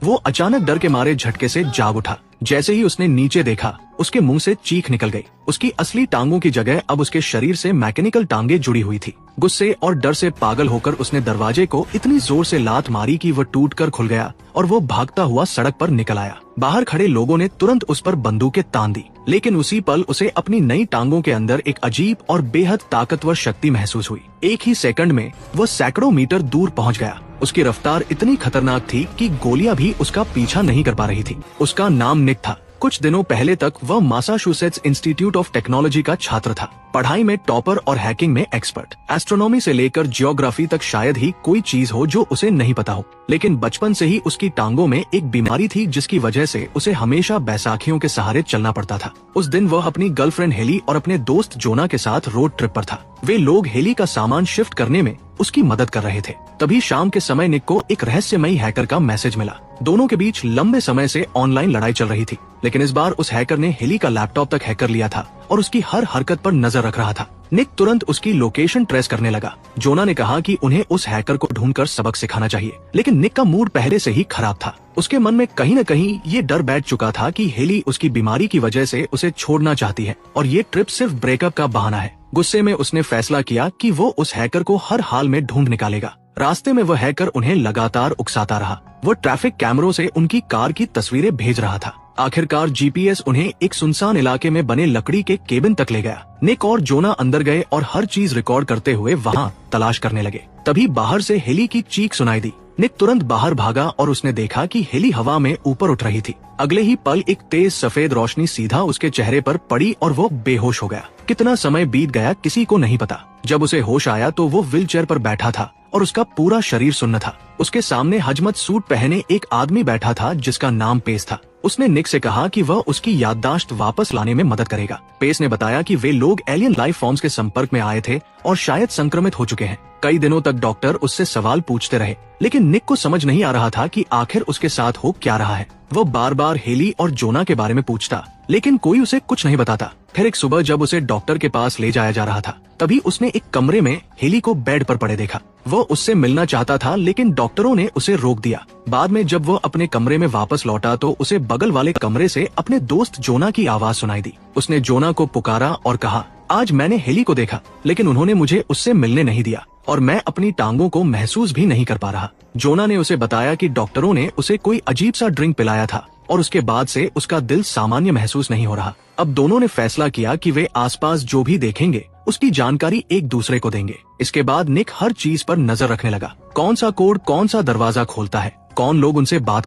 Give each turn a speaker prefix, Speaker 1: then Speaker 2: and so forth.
Speaker 1: वो अचानक डर के मारे झटके से जाग उठा। जैसे ही उसने नीचे देखा, उसके मुंह से चीख निकल गई। उसकी असली टांगों की जगह अब उसके शरीर से मैकेनिकल टांगे जुड़ी हुई थी। गुस्से और डर से पागल होकर उसने दरवाजे को इतनी जोर से लात मारी कि वह टूटकर खुल गया और वो भागता हुआ सड़क पर निकल आया। बाहर खड़े लोगों ने तुरंत उस पर बंदूकें तान दी, लेकिन उसी पल उसे अपनी नई टांगों के अंदर एक अजीब और बेहद ताकतवर शक्ति महसूस हुई। एक ही सेकंड में वह सैकड़ों मीटर दूर पहुंच गया। उसकी रफ्तार इतनी खतरनाक थी कि गोलियां भी उसका पीछा नहीं कर पा रही थी। उसका नाम निक था। कुछ दिनों पहले तक वह मैसाचुसेट्स इंस्टीट्यूट ऑफ टेक्नोलॉजी का छात्र था। पढ़ाई में टॉपर और हैकिंग में एक्सपर्ट। एस्ट्रोनॉमी से लेकर जियोग्राफी तक शायद ही कोई चीज हो जो उसे नहीं पता हो। लेकिन बचपन से ही उसकी टांगों में एक बीमारी थी जिसकी वजह से उसे हमेशा बैसाखियों के सहारे चलना पड़ता था। उस दिन वह अपनी गर्लफ्रेंड हेली और अपने दोस्त जोना के साथ रोड ट्रिप पर था। वे लोग हेली का सामान शिफ्ट करने में उसकी मदद कर रहे थे। तभी शाम के समय निक को एक रहस्यमयी हैकर का मैसेज मिला। दोनों के बीच लंबे समय से ऑनलाइन लड़ाई चल रही थी, लेकिन इस बार उस हैकर ने हेली का लैपटॉप तक हैक कर लिया था और उसकी हर हरकत पर नजर रख रहा था। निक तुरंत उसकी लोकेशन ट्रेस करने लगा। जोना ने कहा कि उन्हें उस हैकर को ढूंढकर सबक सिखाना चाहिए, लेकिन निक का मूड पहले से ही खराब था। उसके मन में कहीं न कहीं ये डर बैठ चुका था कि हेली उसकी बीमारी की वजह से उसे छोड़ना चाहती है और ये ट्रिप सिर्फ ब्रेकअप का बहाना है। गुस्से में उसने फैसला किया कि वो उस हैकर को हर हाल में ढूंढ निकालेगा। रास्ते में वह हैकर उन्हें लगातार उकसाता रहा। वो ट्रैफिक कैमरों से उनकी कार की तस्वीरें भेज रहा था। आखिरकार जीपीएस उन्हें एक सुनसान इलाके में बने लकड़ी के केबिन तक ले गया। निक और जोना अंदर गए और हर चीज रिकॉर्ड करते हुए वहाँ तलाश करने लगे। तभी बाहर से हेली की चीख सुनाई दी। निक तुरंत बाहर भागा और उसने देखा कि हेली हवा में ऊपर उठ रही थी। अगले ही पल एक तेज सफेद रोशनी सीधा उसके चेहरे पर पड़ी और वो बेहोश हो गया। कितना समय बीत गया किसी को नहीं पता। जब उसे होश आया तो वो व्हीलचेयर पर बैठा था और उसका पूरा शरीर सुन्न था। उसके सामने हजमत सूट पहने एक आदमी बैठा था जिसका नाम पेस था। उसने निक से कहा कि वह उसकी याददाश्त वापस लाने में मदद करेगा। पेस ने बताया कि वे लोग एलियन लाइफ फॉर्म्स के संपर्क में आए थे और शायद संक्रमित हो चुके हैं। कई दिनों तक डॉक्टर उससे सवाल पूछते रहे, लेकिन निक को समझ नहीं आ रहा था कि आखिर उसके साथ हो क्या रहा है। वो बार बार हेली और जोना के बारे में पूछता, लेकिन कोई उसे कुछ नहीं बताता। फिर एक सुबह जब उसे डॉक्टर के पास ले जाया जा रहा था, तभी उसने एक कमरे में हेली को बेड पर पड़े देखा। वो उससे मिलना चाहता था, लेकिन डॉक्टरों ने उसे रोक दिया। बाद में जब वो अपने कमरे में वापस लौटा तो उसे बगल वाले कमरे से अपने दोस्त जोना की आवाज सुनाई दी। उसने जोना को पुकारा और कहा, आज मैंने हेली को देखा, लेकिन उन्होंने मुझे उससे मिलने नहीं दिया और मैं अपनी टांगों को महसूस भी नहीं कर पा रहा। जोना ने उसे बताया कि डॉक्टरों ने उसे कोई अजीब सा ड्रिंक पिलाया था और उसके बाद से उसका दिल सामान्य महसूस नहीं हो रहा। अब दोनों ने फैसला किया कि वे आसपास जो भी देखेंगे उसकी जानकारी एक दूसरे को देंगे। इसके बाद निक हर चीज पर नजर रखने लगा। कौन सा कोड कौन सा दरवाजा खोलता है, कौन लोग उनसे बात